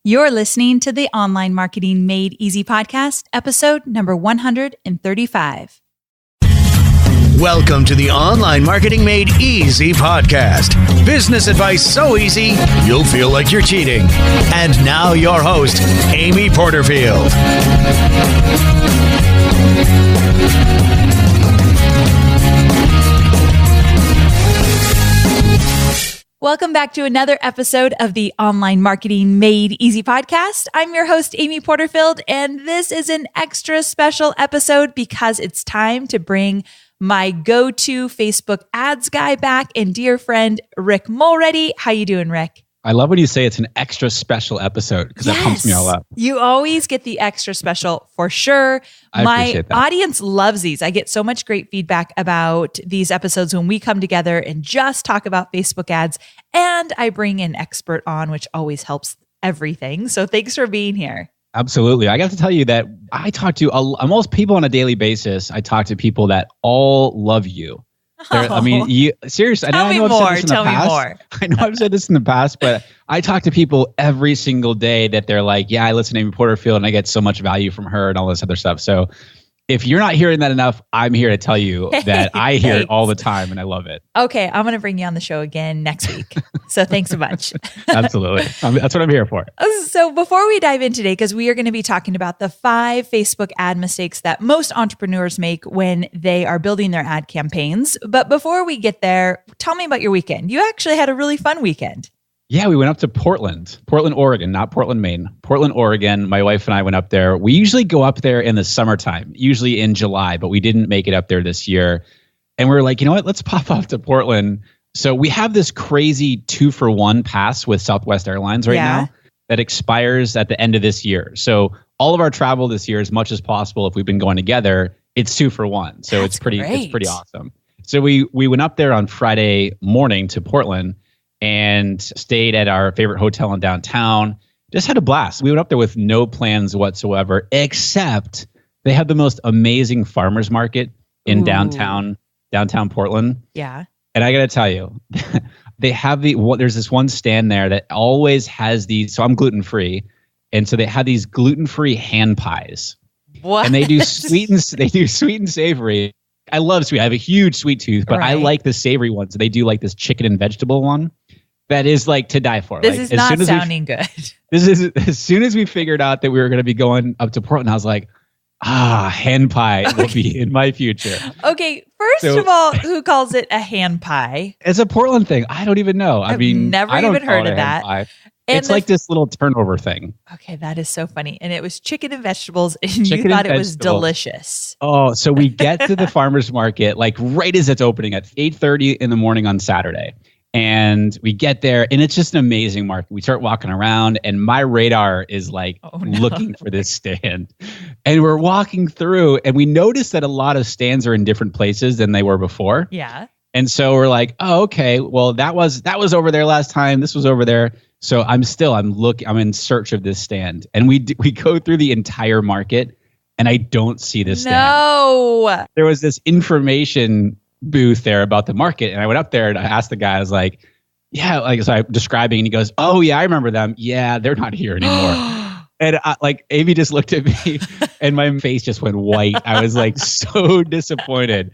You're listening to the Online Marketing Made Easy podcast, episode number 135. Welcome to the Online Marketing Made Easy podcast. Business advice so easy, you'll feel like you're cheating. And now your host, Amy Porterfield. Welcome back to another episode of the Online Marketing Made Easy podcast. I'm your host, Amy Porterfield, and this is an extra special episode because it's time to bring my go-to Facebook ads guy back and dear friend, Rick Mulready. How you doing, Rick? I love when you say it's an extra special episode because that pumps me all up. You always get the extra special for sure. I appreciate that. My audience loves these. I get so much great feedback about these episodes when we come together and just talk about Facebook ads. And I bring an expert on, which always helps everything. So thanks for being here. Absolutely. I got to tell you that I talk to most people on a daily basis. I talk to people that all love you. I mean, seriously, Tell me more. I know I've said this in the past, but I talk to people every single day that they're like, yeah, I listen to Amy Porterfield and I get so much value from her and all this other stuff. So if you're not hearing that enough, I'm here to tell you that I hear it all the time and I love it. Okay, I'm going to bring you on the show again next week. So thanks so much. Absolutely. That's what I'm here for. So before we dive in today, because we are going to be talking about the 5 Facebook ad mistakes that most entrepreneurs make when they are building their ad campaigns. But before we get there, tell me about your weekend. You actually had a really fun weekend. Yeah, we went up to Portland, Oregon, not Portland, Maine. Portland, Oregon. My wife and I went up there. We usually go up there in the summertime, usually in July, but we didn't make it up there this year. And we were like, you know what? Let's pop up to Portland. So we have this crazy 2-for-1 pass with Southwest Airlines right now that expires at the end of this year. So all of our travel this year, as much as possible, if we've been going together, it's 2-for-1. So it's pretty awesome. So we went up there on Friday morning to Portland and stayed at our favorite hotel in downtown. Just had a blast. We went up there with no plans whatsoever, except they have the most amazing farmers market in downtown Portland. Yeah. And I got to tell you, they have there's this one stand there that always has these, so I'm gluten-free. And so they have these gluten-free hand pies. What? And they do sweet and savory. I love sweet. I have a huge sweet tooth, but I like the savory ones. They do like this chicken and vegetable one that is like to die for. This is not sounding good. This is as soon as we figured out that we were going to be going up to Portland, I was like, hand pie will be in my future. Okay, first of all, who calls it a hand pie? It's a Portland thing. I don't even know. I've never even heard of that. It's like this little turnover thing. Okay, that is so funny. And it was chicken and vegetables, and you thought it was delicious. Oh, so we get to the farmer's market, like right as it's opening at 8:30 in the morning on Saturday. And we get there, and it's just an amazing market. We start walking around, and my radar is like looking for this stand. And we're walking through, and we notice that a lot of stands are in different places than they were before. Yeah. And so we're like, oh, okay, well, that was over there last time. This was over there. So I'm in search of this stand. And we go through the entire market, and I don't see this stand. No. There was this information booth there about the market. And I went up there and I asked the guy, I was like, yeah, like, so I'm describing, and he goes, oh yeah, I remember them. Yeah, they're not here anymore. And Amy just looked at me and my face just went white. I was like so disappointed.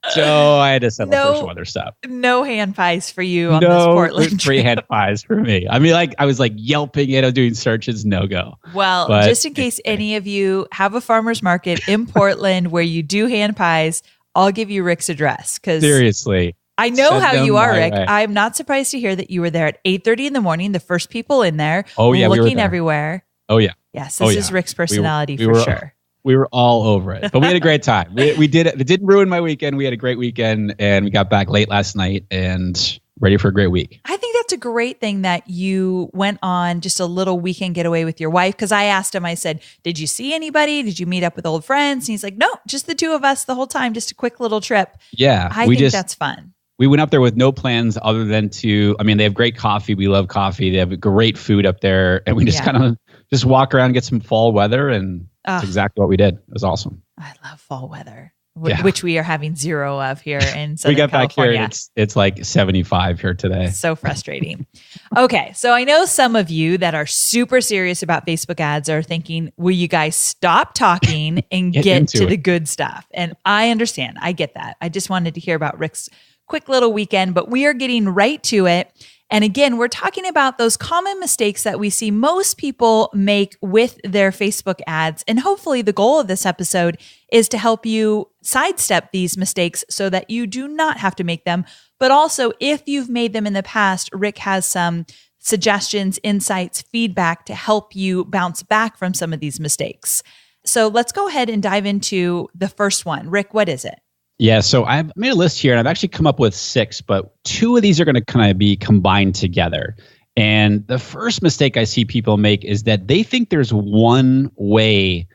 So I had to settle for some other stuff. No hand pies for you on this Portland trip. Free hand pies for me. I mean, I was like yelping it. I was doing searches, no go. Well, just in case any of you have a farmer's market in Portland where you do hand pies, I'll give you Rick's address. Because seriously, I know how you are, Rick. I'm not surprised to hear that you were there at 8:30 in the morning, the first people in there. Oh yeah, looking everywhere. Oh yeah. Yes, this is Rick's personality for sure. We were all over it, but we had a great time. We did it. It didn't ruin my weekend. We had a great weekend, and we got back late last night and ready for a great week. I think that's a great thing that you went on just a little weekend getaway with your wife. Because I asked him, I said, did you see anybody? Did you meet up with old friends? And he's like, no, just the two of us the whole time, just a quick little trip. Yeah. I think that's fun. We went up there with no plans other than they have great coffee. We love coffee. They have great food up there. And we just kind of just walk around, get some fall weather, and that's exactly what we did. It was awesome. I love fall weather. which we are having 0 of here in Southern we got California. back here and it's like 75 here today. So frustrating. Okay, so I know some of you that are super serious about Facebook ads are thinking, will you guys stop talking and get to the good stuff? And I understand. I get that. I just wanted to hear about Rick's quick little weekend, but we are getting right to it. And again, we're talking about those common mistakes that we see most people make with their Facebook ads. And hopefully the goal of this episode is to help you sidestep these mistakes so that you do not have to make them. But also, if you've made them in the past, Rick has some suggestions, insights, feedback to help you bounce back from some of these mistakes. So let's go ahead and dive into the first one. Rick, what is it? Yeah, so I've made a list here and I've actually come up with 6, but 2 of these are going to kind of be combined together. And the first mistake I see people make is that they think there's one way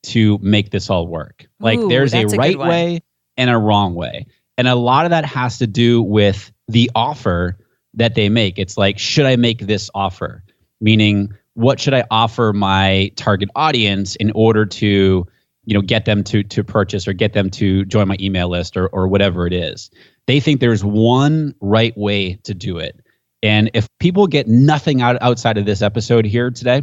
to make this all work. Like there's a right way and a wrong way. And a lot of that has to do with the offer that they make. It's like, should I make this offer? Meaning, what should I offer my target audience in order to get them to purchase or get them to join my email list or whatever it is. They think there's one right way to do it. And if people get nothing outside of this episode here today,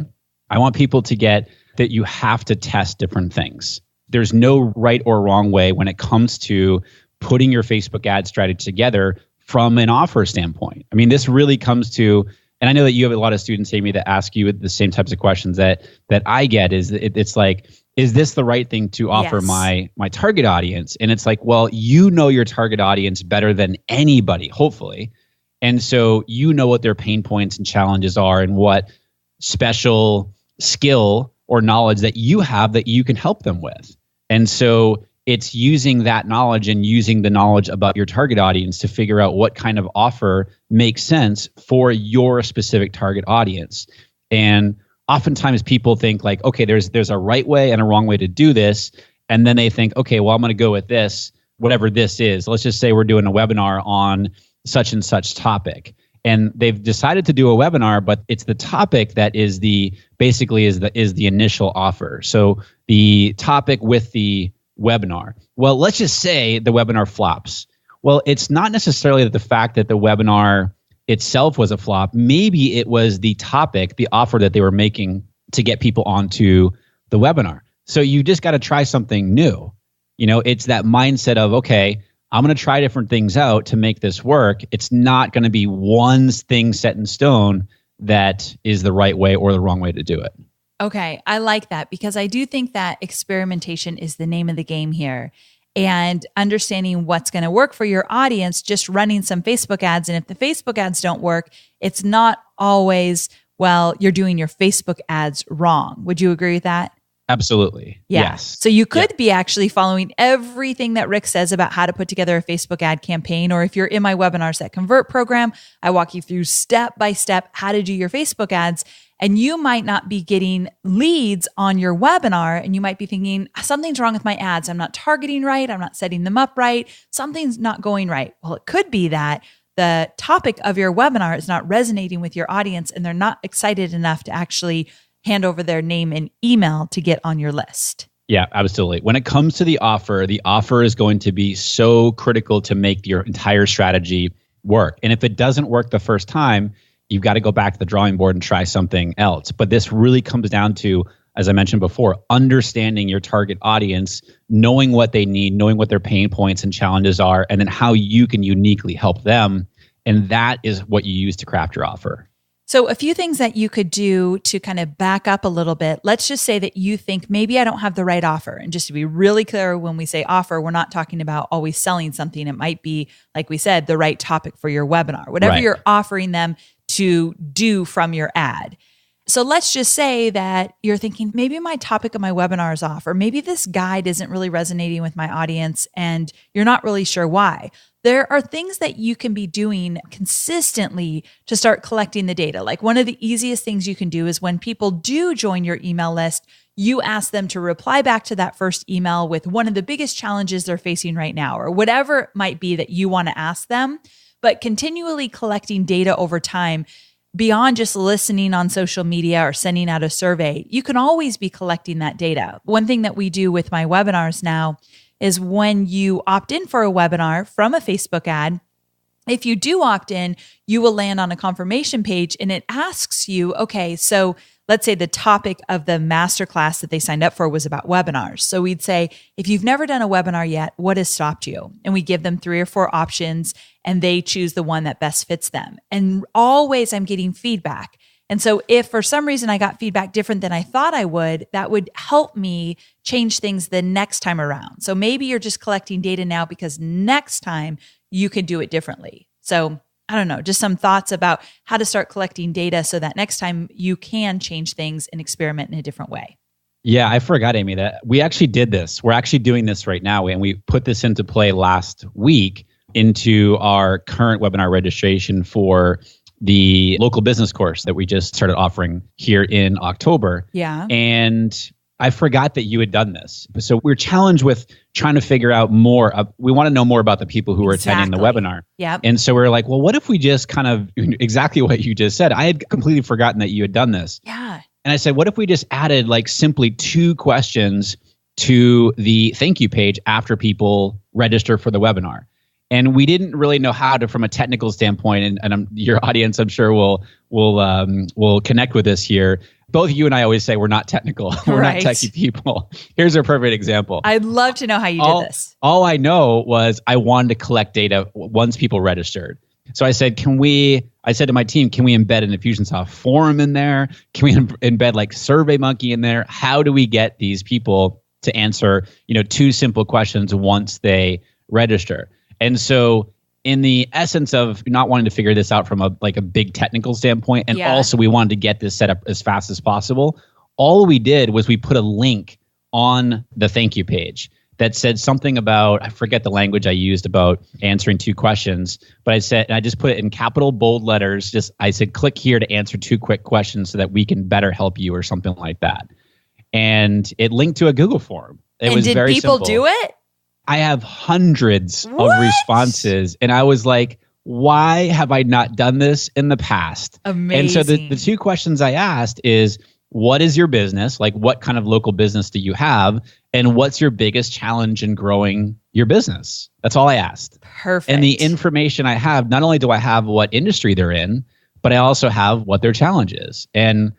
I want people to get that you have to test different things. There's no right or wrong way when it comes to putting your Facebook ad strategy together from an offer standpoint. I mean, this really comes to, and I know that you have a lot of students, Amy, that ask you the same types of questions that I get. It's like, is this the right thing to offer my target audience? And it's like, well, you know your target audience better than anybody, hopefully. And so you know what their pain points and challenges are and what special skill or knowledge that you have that you can help them with. And so it's using that knowledge and using the knowledge about your target audience to figure out what kind of offer makes sense for your specific target audience. And oftentimes people think like, okay, there's a right way and a wrong way to do this. And then they think, okay, well, I'm going to go with this, whatever this is. Let's just say we're doing a webinar on such and such topic. And they've decided to do a webinar, but it's the topic that is the initial offer. So the topic with the webinar. Well, let's just say the webinar flops. Well, it's not necessarily the fact that the webinar itself was a flop. Maybe it was the topic, the offer that they were making to get people onto the webinar. So you just got to try something new. It's that mindset of, okay, I'm going to try different things out to make this work. It's not going to be one thing set in stone that is the right way or the wrong way to do it. Okay, I like that because I do think that experimentation is the name of the game here. And understanding what's going to work for your audience, just running some Facebook ads. And if the Facebook ads don't work, it's not always, well, you're doing your Facebook ads wrong. Would you agree with that? Absolutely. Yeah. Yes. So you could be actually following everything that Rick says about how to put together a Facebook ad campaign. Or if you're in my Webinars That Convert program, I walk you through step by step how to do your Facebook ads. And you might not be getting leads on your webinar, and you might be thinking, something's wrong with my ads. I'm not targeting right. I'm not setting them up right. Something's not going right. Well, it could be that the topic of your webinar is not resonating with your audience, and they're not excited enough to actually hand over their name and email to get on your list. Yeah, absolutely. When it comes to the offer is going to be so critical to make your entire strategy work. And if it doesn't work the first time, you've got to go back to the drawing board and try something else. But this really comes down to, as I mentioned before, understanding your target audience, knowing what they need, knowing what their pain points and challenges are, and then how you can uniquely help them. And that is what you use to craft your offer. So a few things that you could do to kind of back up a little bit. Let's just say that you think maybe I don't have the right offer. And just to be really clear, when we say offer, we're not talking about always selling something. It might be, like we said, the right topic for your webinar, whatever you're offering them to do from your ad. So let's just say that you're thinking, maybe my topic of my webinar is off, or maybe this guide isn't really resonating with my audience and you're not really sure why. There are things that you can be doing consistently to start collecting the data. Like one of the easiest things you can do is when people do join your email list, you ask them to reply back to that first email with one of the biggest challenges they're facing right now, or whatever it might be that you want to ask them, but continually collecting data over time. Beyond just listening on social media or sending out a survey, you can always be collecting that data. One thing that we do with my webinars now is when you opt in for a webinar from a Facebook ad, if you do opt in, you will land on a confirmation page and it asks you, okay, so let's say the topic of the masterclass that they signed up for was about webinars. So we'd say, if you've never done a webinar yet, what has stopped you? And we give them 3 or 4 options and they choose the one that best fits them. And always I'm getting feedback. And so if for some reason I got feedback different than I thought I would, that would help me change things the next time around. So maybe you're just collecting data now because next time you can do it differently. So I don't know, just some thoughts about how to start collecting data so that next time you can change things and experiment in a different way. Yeah, I forgot, Amy, that we actually did this. We're actually doing this right now. And we put this into play last week into our current webinar registration for the local business course that we just started offering here in October. Yeah. And I forgot that you had done this. So we're challenged with trying to figure out more. We want to know more about the people who are attending the webinar. Yep. And so we're like, well, what if we just kind of exactly what you just said? I had completely forgotten that you had done this. Yeah. And I said, what if we just added like simply 2 questions to the thank you page after people register for the webinar? And we didn't really know how to, from a technical standpoint, and your audience, I'm sure, will connect with this here. Both you and I always say we're not technical. We're not techie people. Here's a perfect example. I'd love to know how you did this. All I know was I wanted to collect data once people registered. So I said, I said to my team, can we embed an Infusionsoft forum in there? Can we embed like SurveyMonkey in there? How do we get these people to answer, 2 simple questions once they register? And so in the essence of not wanting to figure this out from a big technical standpoint, and also we wanted to get this set up as fast as possible, all we did was we put a link on the thank you page that said something about, I forget the language I used about answering 2 questions, but I just put it in capital bold letters. I said, click here to answer 2 quick questions so that we can better help you or something like that. And it linked to a Google form. It was very simple. Did people do it? I have hundreds of responses, and I was like, why have I not done this in the past? Amazing. And so the 2 questions I asked is, what is your business? Like, what kind of local business do you have? And what's your biggest challenge in growing your business? That's all I asked. Perfect. And the information I have, not only do I have what industry they're in, but I also have what their challenge is. And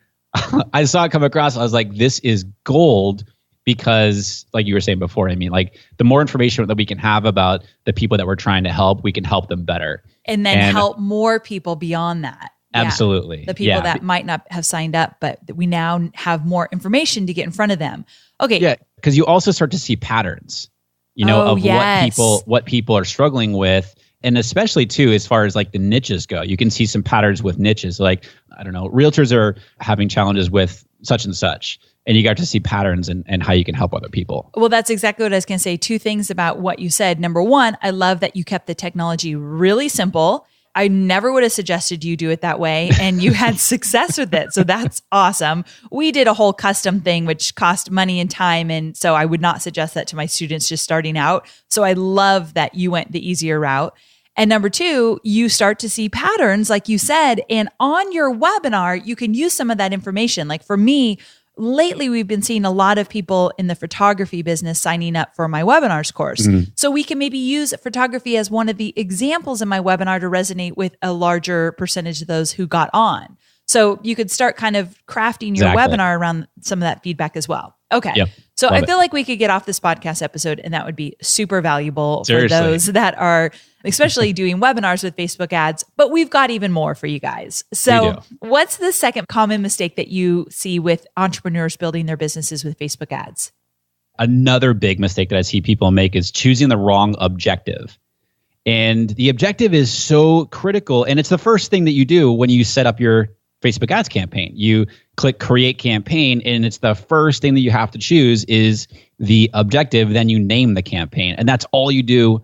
I saw it come across. I was like, this is gold. Because like you were saying before, like the more information that we can have about the people that we're trying to help, we can help them better. And then help more people beyond that. Absolutely. Yeah. The people that might not have signed up, but we now have more information to get in front of them. Okay. Yeah, because you also start to see patterns, what people are struggling with. And especially too, as far as like the niches go, you can see some patterns with niches. Like, I don't know, realtors are having challenges with such and such. And you got to see patterns and how you can help other people. Well, that's exactly what I was going to say. 2 things about what you said. Number 1, I love that you kept the technology really simple. I never would have suggested you do it that way, and you had success with it. So that's awesome. We did a whole custom thing, which cost money and time. And so I would not suggest that to my students just starting out. So I love that you went the easier route. And number 2, you start to see patterns, like you said, and on your webinar, you can use some of that information. Like for me, lately, we've been seeing a lot of people in the photography business signing up for my webinars course. Mm-hmm. So we can maybe use photography as one of the examples in my webinar to resonate with a larger percentage of those who got on. So you could start kind of crafting your webinar around some of that feedback as well. Okay. Yep. So I feel like we could get off this podcast episode and that would be super valuable for those that are especially doing webinars with Facebook ads, but we've got even more for you guys. So what's the second common mistake that you see with entrepreneurs building their businesses with Facebook ads? Another big mistake that I see people make is choosing the wrong objective. And the objective is so critical. And it's the first thing that you do when you set up your Facebook ads campaign. You click create campaign, and it's the first thing that you have to choose is the objective. Then you name the campaign, and that's all you do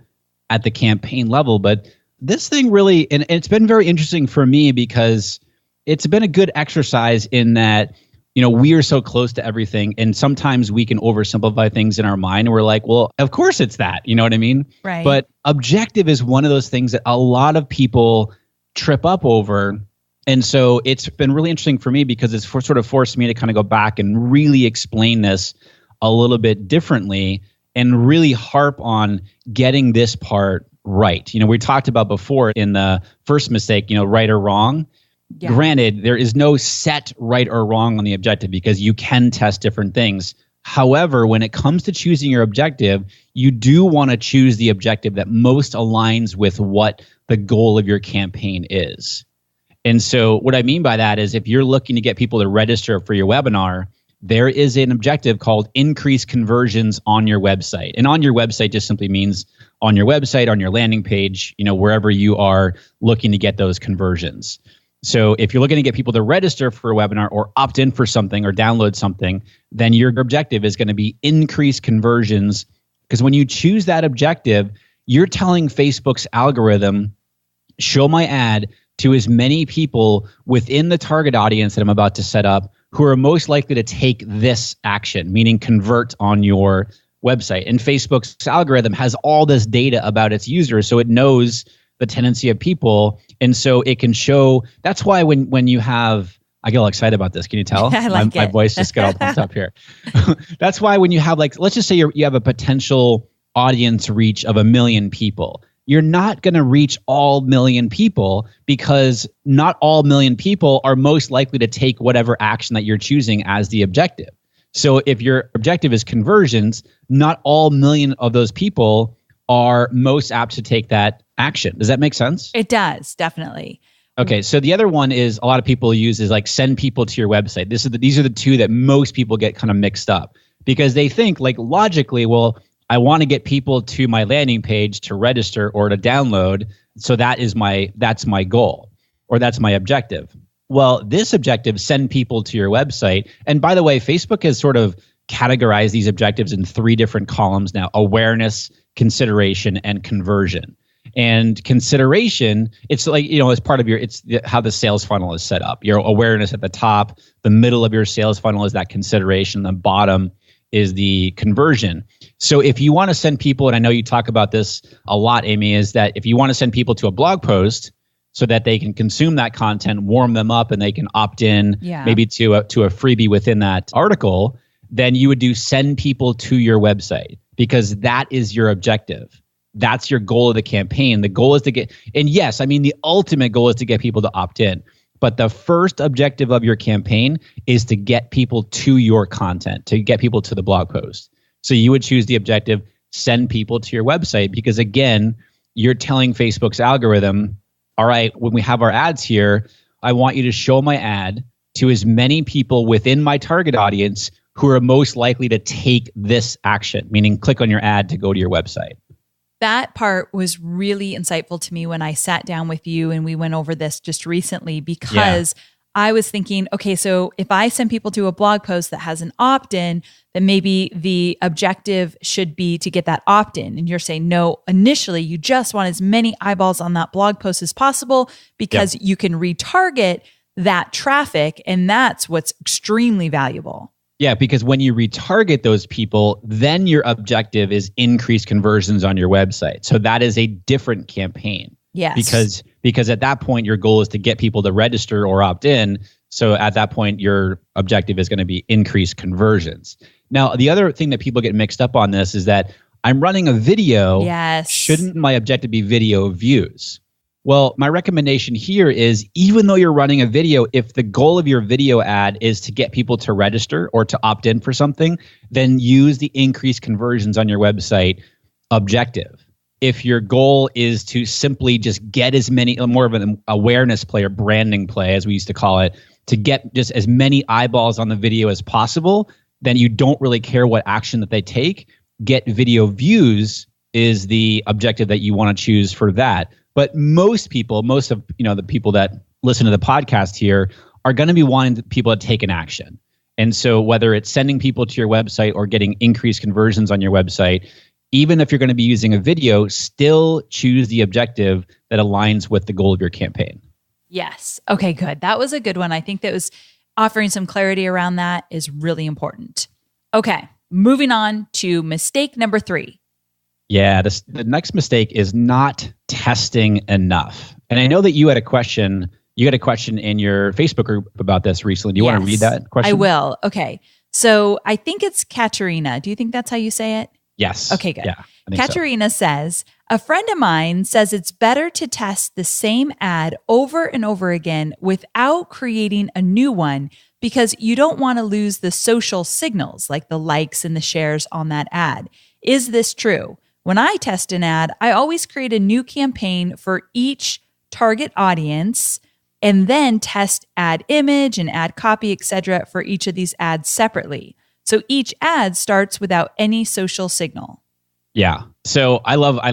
at the campaign level. But this thing really, and it's been very interesting for me because it's been a good exercise in that, we are so close to everything, and sometimes we can oversimplify things in our mind, and we're like, well, of course it's that, you know what I mean? Right. But objective is one of those things that a lot of people trip up over. And so it's been really interesting for me because it's sort of forced me to kind of go back and really explain this a little bit differently. and really harp on getting this part right. We talked about before in the first mistake, right or wrong. Yeah. Granted, there is no set right or wrong on the objective because you can test different things. However, when it comes to choosing your objective, you do want to choose the objective that most aligns with what the goal of your campaign is. And so what I mean by that is if you're looking to get people to register for your webinar, there is an objective called increase conversions on your website. And on your website just simply means on your website, on your landing page, wherever you are looking to get those conversions. So if you're looking to get people to register for a webinar or opt in for something or download something, then your objective is going to be increase conversions. Because when you choose that objective, you're telling Facebook's algorithm, show my ad to as many people within the target audience that I'm about to set up who are most likely to take this action, meaning convert on your website. And Facebook's algorithm has all this data about its users, so it knows the tendency of people. And so it can show, that's why when you have, I get all excited about this. Can you tell? I like my voice just got all pumped up here. That's why when you have let's just say you have a potential audience reach of 1 million people. You're not going to reach all 1 million people because not all 1 million people are most likely to take whatever action that you're choosing as the objective. So if your objective is conversions, not all 1 million of those people are most apt to take that action. Does that make sense? It does, definitely. Okay, so the other one is a lot of people use is send people to your website. These are the two that most people get kind of mixed up because they think logically, well, I want to get people to my landing page to register or to download. So that's my goal or that's my objective. Well, this objective, send people to your website. And by the way, Facebook has sort of categorized these objectives in 3 different columns now: awareness, consideration, and conversion. And consideration, it's as part of how the sales funnel is set up. Your awareness at the top, the middle of your sales funnel is that consideration, the bottom is the conversion. So if you want to send people, and I know you talk about this a lot, Amy, is that if you want to send people to a blog post so that they can consume that content, warm them up, and they can opt in maybe to a freebie within that article, then you would do send people to your website because that is your objective. That's your goal of the campaign. The goal is to get, and yes, the ultimate goal is to get people to opt in. But the first objective of your campaign is to get people to your content, to get people to the blog post. So you would choose the objective, send people to your website, because again, you're telling Facebook's algorithm, all right, when we have our ads here, I want you to show my ad to as many people within my target audience who are most likely to take this action, meaning click on your ad to go to your website. That part was really insightful to me when I sat down with you and we went over this just recently because I was thinking, okay, so if I send people to a blog post that has an opt-in, then maybe the objective should be to get that opt-in. And you're saying, no, initially you just want as many eyeballs on that blog post as possible because you can retarget that traffic, and that's what's extremely valuable. Yeah, because when you retarget those people, then your objective is increased conversions on your website. So that is a different campaign. Yes. Because at that point, your goal is to get people to register or opt in. So at that point, your objective is going to be increased conversions. Now, the other thing that people get mixed up on this is that I'm running a video. Yes. Shouldn't my objective be video views? Well, my recommendation here is even though you're running a video, if the goal of your video ad is to get people to register or to opt in for something, then use the increased conversions on your website objective. If your goal is to simply just get as many, more of an awareness play or branding play, as we used to call it, to get just as many eyeballs on the video as possible, then you don't really care what action that they take. Get video views is the objective that you want to choose for that. But most of the people that listen to the podcast here are going to be wanting people to take an action. And so whether it's sending people to your website or getting increased conversions on your website, even if you're going to be using a video, still choose the objective that aligns with the goal of your campaign. Yes. Okay, good. That was a good one. I think that was offering some clarity around that is really important. Okay, moving on to mistake number 3. Yeah, the next mistake is not testing enough. And I know that you had a question. You had a question in your Facebook group about this recently. Do you want to read that question? I will. Okay. So I think it's Katerina. Do you think that's how you say it? Yes. Okay, good. Yeah, I think so. Katerina says, a friend of mine says it's better to test the same ad over and over again without creating a new one because you don't want to lose the social signals like the likes and the shares on that ad. Is this true? When I test an ad, I always create a new campaign for each target audience and then test ad image and ad copy, etc. for each of these ads separately. So each ad starts without any social signal. Yeah. So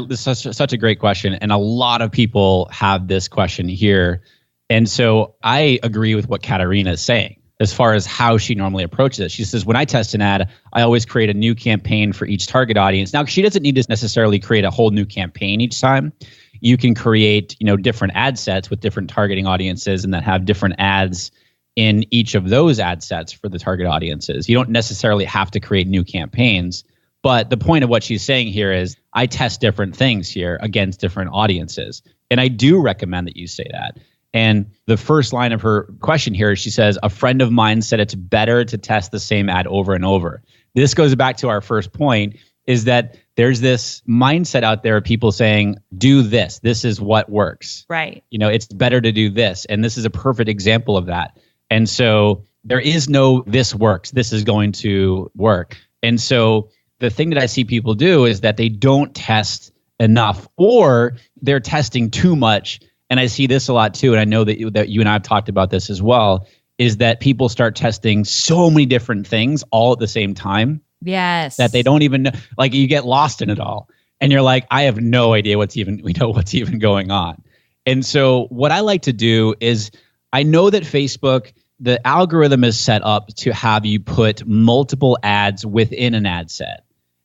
this is such a great question. And a lot of people have this question here. And so I agree with what Katerina is saying as far as how she normally approaches it. She says, when I test an ad, I always create a new campaign for each target audience. Now, she doesn't need to necessarily create a whole new campaign each time. You can create, different ad sets with different targeting audiences and that have different ads in each of those ad sets for the target audiences. You don't necessarily have to create new campaigns. But the point of what she's saying here is I test different things here against different audiences. And I do recommend that you say that. And the first line of her question here, she says, a friend of mine said it's better to test the same ad over and over. This goes back to our first point, is that there's this mindset out there of people saying, do this. This is what works. Right. It's better to do this. And this is a perfect example of that. And so there is no, this works. This is going to work. And so the thing that I see people do is that they don't test enough or they're testing too much. And I see this a lot too. And I know that you and I have talked about this as well, is that people start testing so many different things all at the same time. Yes. That they don't even know, like you get lost in it all. And you're like, I have no idea what's even going on. And so what I like to do is I know that Facebook, the algorithm is set up to have you put multiple ads within an ad set.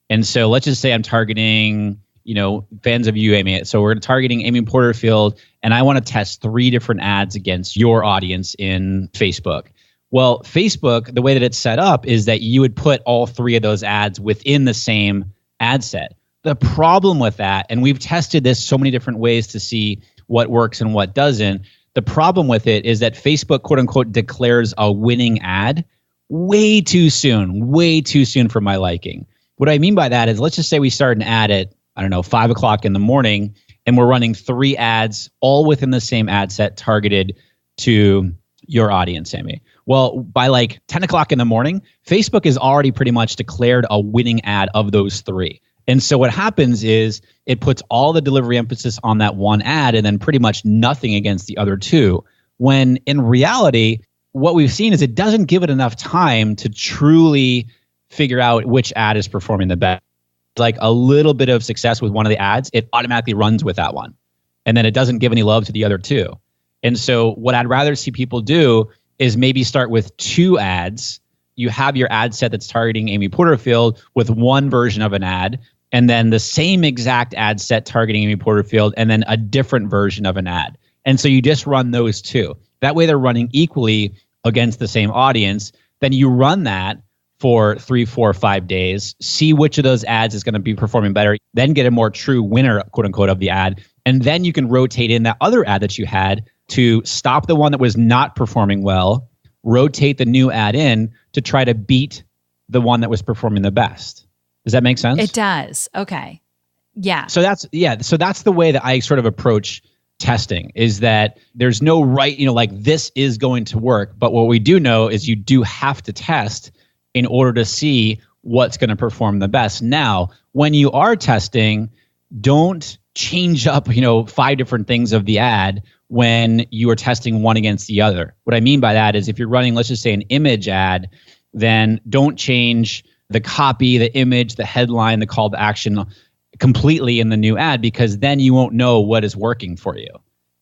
And so let's just say I'm targeting, fans of you, Amy. So we're targeting Amy Porterfield, and I want to test 3 different ads against your audience in Facebook. Well, Facebook, the way that it's set up is that you would put all 3 of those ads within the same ad set. The problem with that, and we've tested this so many different ways to see what works and what doesn't. The problem with it is that Facebook, quote unquote, declares a winning ad way too soon for my liking. What I mean by that is, let's just say we start an ad at, 5 o'clock in the morning, and we're running 3 ads all within the same ad set targeted to your audience, Amy. Well, by like 10 o'clock in the morning, Facebook has already pretty much declared a winning ad of those 3. And so what happens is it puts all the delivery emphasis on that one ad and then pretty much nothing against the other 2. When in reality, what we've seen is it doesn't give it enough time to truly figure out which ad is performing the best. Like a little bit of success with one of the ads, it automatically runs with that one. And then it doesn't give any love to the other 2. And so what I'd rather see people do is maybe start with 2 ads. You have your ad set that's targeting Amy Porterfield with one version of an ad, and then the same exact ad set targeting Amy Porterfield, and then a different version of an ad. And so you just run those 2. That way they're running equally against the same audience. Then you run that for 3, 4, 5 days, see which of those ads is going to be performing better, then get a more true winner, quote unquote, of the ad. And then you can rotate in that other ad that you had to stop the one that was not performing well, rotate the new ad in to try to beat the one that was performing the best. Does that make sense? It does. Okay. Yeah. So that's the way that I sort of approach testing, is that there's no right, like this is going to work. But what we do know is you do have to test in order to see what's going to perform the best. Now, when you are testing, don't change up, 5 different things of the ad when you are testing one against the other. What I mean by that is if you're running, let's just say, an image ad, then don't change the copy, the image, the headline, the call to action completely in the new ad, because then you won't know what is working for you.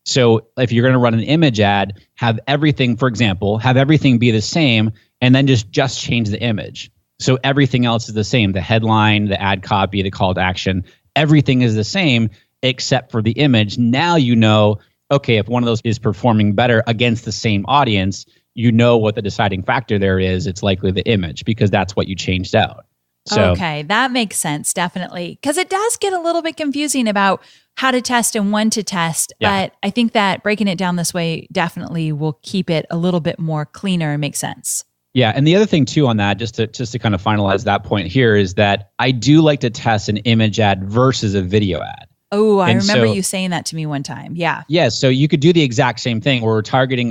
So if you're going to run an image ad, have everything be the same, and then just change the image. So everything else is the same. The headline, the ad copy, the call to action, everything is the same except for the image. Now you know, okay, if one of those is performing better against the same audience, you know what the deciding factor there is. It's likely the image, because that's what you changed out. So, okay, that makes sense, definitely. Because it does get a little bit confusing about how to test and when to test. Yeah. But I think that breaking it down this way definitely will keep it a little bit more cleaner and make sense. Yeah, and the other thing too on that, just to kind of finalize that point here, is that I do like to test an image ad versus a video ad. Oh, I remember you saying that to me one time. Yeah. Yeah, so you could do the exact same thing where we're targeting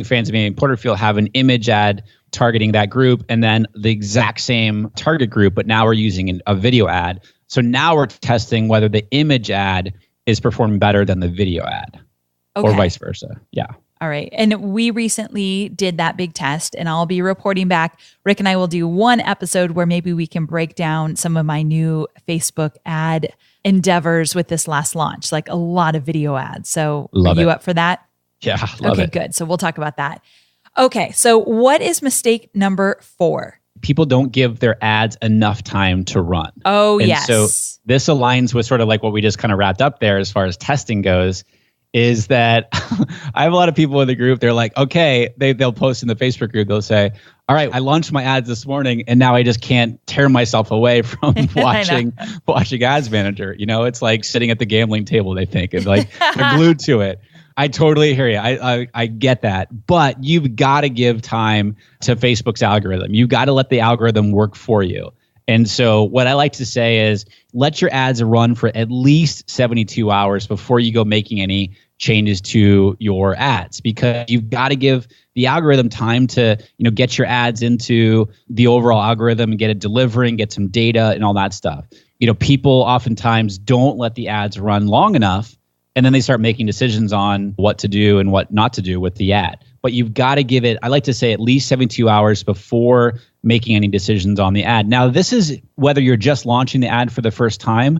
fans of Amy Porterfield, have an image ad targeting that group, and then the exact same target group, but now we're using a video ad. So now we're testing whether the image ad is performing better than the video ad, or vice versa. Yeah. All right. And we recently did that big test, and I'll be reporting back. Rick and I will do one episode where maybe we can break down some of my new Facebook ad endeavors with this last launch, like a lot of video ads. So are you up for that? Yeah, love it. Okay, good. So we'll talk about that. Okay. So what is mistake number 4? People don't give their ads enough time to run. Oh, and yes. So this aligns with sort of like what we just kind of wrapped up there as far as testing goes, is that I have a lot of people in the group. They're like, okay, they'll post in the Facebook group. They'll say, all right, I launched my ads this morning and now I just can't tear myself away from watching Ads Manager. You know, it's like sitting at the gambling table, they think, and like they're glued to it. I totally hear you. I get that. But you've got to give time to Facebook's algorithm. You've got to let the algorithm work for you. And so what I like to say is let your ads run for at least 72 hours before you go making any changes to your ads, because you've got to give the algorithm time to, get your ads into the overall algorithm and get it delivering, get some data and all that stuff. People oftentimes don't let the ads run long enough, and then they start making decisions on what to do and what not to do with the ad. But you've got to give it, I like to say, at least 72 hours before making any decisions on the ad. Now, this is whether you're just launching the ad for the first time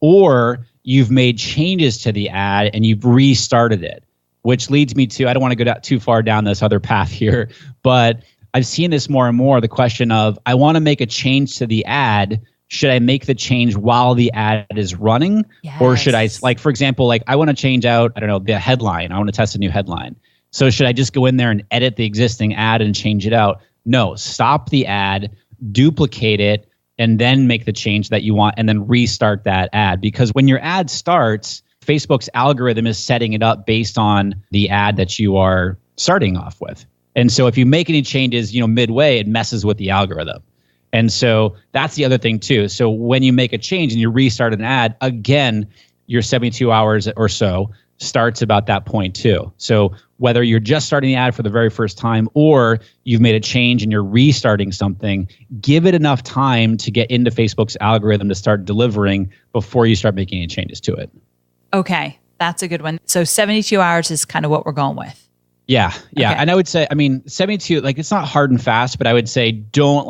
or you've made changes to the ad and you've restarted it, which leads me to, I don't want to go too far down this other path here, but I've seen this more and more, the question of, I want to make a change to the ad. Should I make the change while the ad is running? Yes. Or should I, like, for example, I want to change out, the headline. I want to test a new headline. So should I just go in there and edit the existing ad and change it out? No, stop the ad, duplicate it, and then make the change that you want and then restart that ad. Because when your ad starts, Facebook's algorithm is setting it up based on the ad that you are starting off with. And so if you make any changes, midway, it messes with the algorithm. And so that's the other thing too. So when you make a change and you restart an ad, again, your 72 hours or so starts about that point too. So whether you're just starting the ad for the very first time or you've made a change and you're restarting something, give it enough time to get into Facebook's algorithm to start delivering before you start making any changes to it. Okay, that's a good one. So 72 hours is kind of what we're going with. Yeah. Okay. And I would say, 72, it's not hard and fast, but I would say don't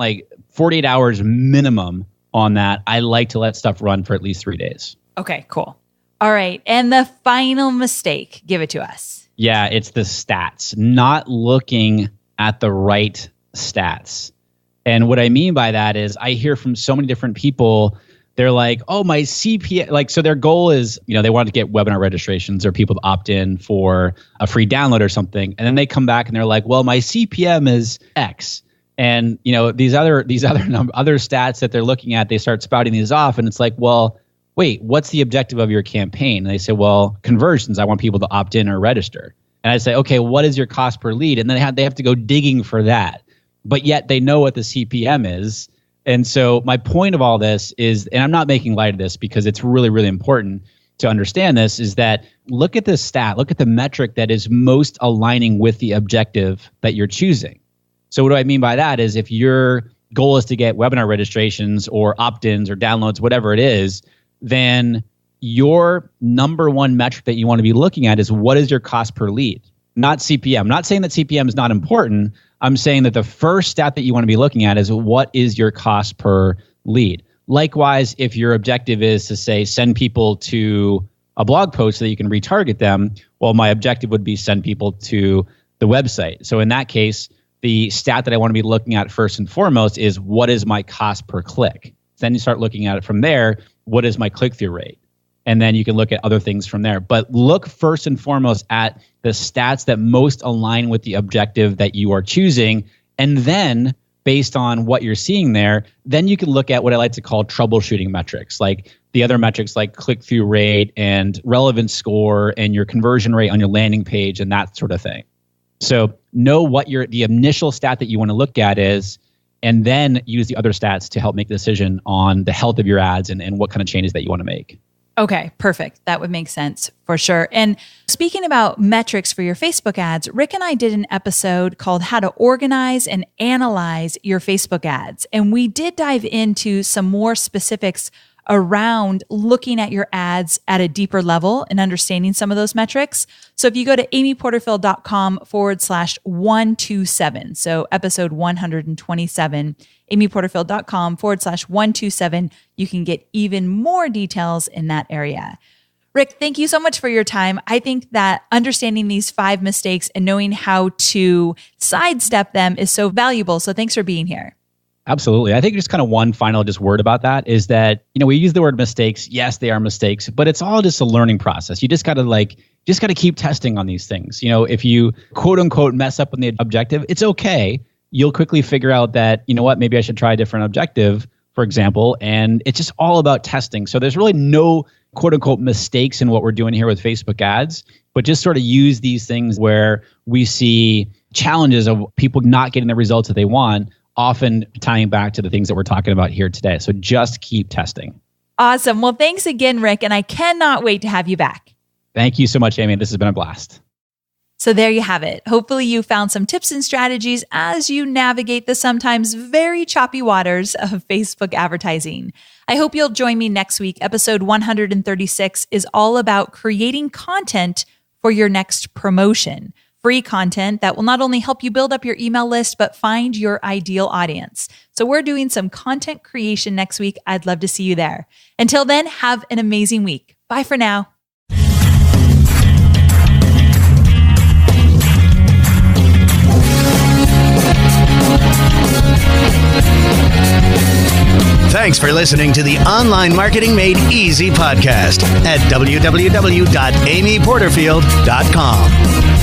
48 hours minimum on that. I like to let stuff run for at least 3 days. Okay, cool. All right. And the final mistake, give it to us. Yeah, it's the stats, not looking at the right stats. And what I mean by that is I hear from so many different people, they're like, oh, my CPM, so their goal is, they want to get webinar registrations or people to opt in for a free download or something. And then they come back and they're like, well, my CPM is X. And, these other stats that they're looking at, they start spouting these off. And it's like, well, wait, what's the objective of your campaign? And they say, well, conversions. I want people to opt in or register. And I say, okay, what is your cost per lead? And then they have to go digging for that. But yet they know what the CPM is. And so my point of all this is, and I'm not making light of this because it's really, really important to understand this, is that look at the stat, look at the metric that is most aligning with the objective that you're choosing. So what do I mean by that is if your goal is to get webinar registrations or opt-ins or downloads, whatever it is, then your number one metric that you want to be looking at is what is your cost per lead, not CPM. I'm not saying that CPM is not important. I'm saying that the first stat that you want to be looking at is what is your cost per lead. Likewise, if your objective is to say send people to a blog post so that you can retarget them, well, my objective would be send people to the website. So in that case, the stat that I want to be looking at first and foremost is what is my cost per click. Then you start looking at it from there. What is my click-through rate? And then you can look at other things from there. But look first and foremost at the stats that most align with the objective that you are choosing. And then based on what you're seeing there, then you can look at what I like to call troubleshooting metrics, like the other metrics like click-through rate and relevance score and your conversion rate on your landing page and that sort of thing. So know what the initial stat that you want to look at is, and then use the other stats to help make the decision on the health of your ads and what kind of changes that you want to make. Okay, perfect. That would make sense for sure. And speaking about metrics for your Facebook ads, Rick and I did an episode called How to Organize and Analyze Your Facebook Ads. And we did dive into some more specifics around looking at your ads at a deeper level and understanding some of those metrics. So if you go to amyporterfield.com/127, so episode 127, amyporterfield.com/127, you can get even more details in that area. Rick, thank you so much for your time. I think that understanding these 5 mistakes and knowing how to sidestep them is so valuable. So thanks for being here. Absolutely. I think just kind of one final word about that is that, we use the word mistakes. Yes, they are mistakes, but it's all just a learning process. You just got to keep testing on these things. If you quote unquote mess up on the objective, it's okay. You'll quickly figure out that, maybe I should try a different objective, for example. And it's just all about testing. So there's really no quote unquote mistakes in what we're doing here with Facebook ads, but just sort of use these things where we see challenges of people not getting the results that they want, often tying back to the things that we're talking about here today. So just keep testing. Awesome. Well, thanks again, Rick. And I cannot wait to have you back. Thank you so much, Amy. This has been a blast. So there you have it. Hopefully you found some tips and strategies as you navigate the sometimes very choppy waters of Facebook advertising. I hope you'll join me next week. Episode 136 is all about creating content for your next promotion. Free content that will not only help you build up your email list, but find your ideal audience. So we're doing some content creation next week. I'd love to see you there. Until then, have an amazing week. Bye for now. Thanks for listening to the Online Marketing Made Easy podcast at www.amyporterfield.com.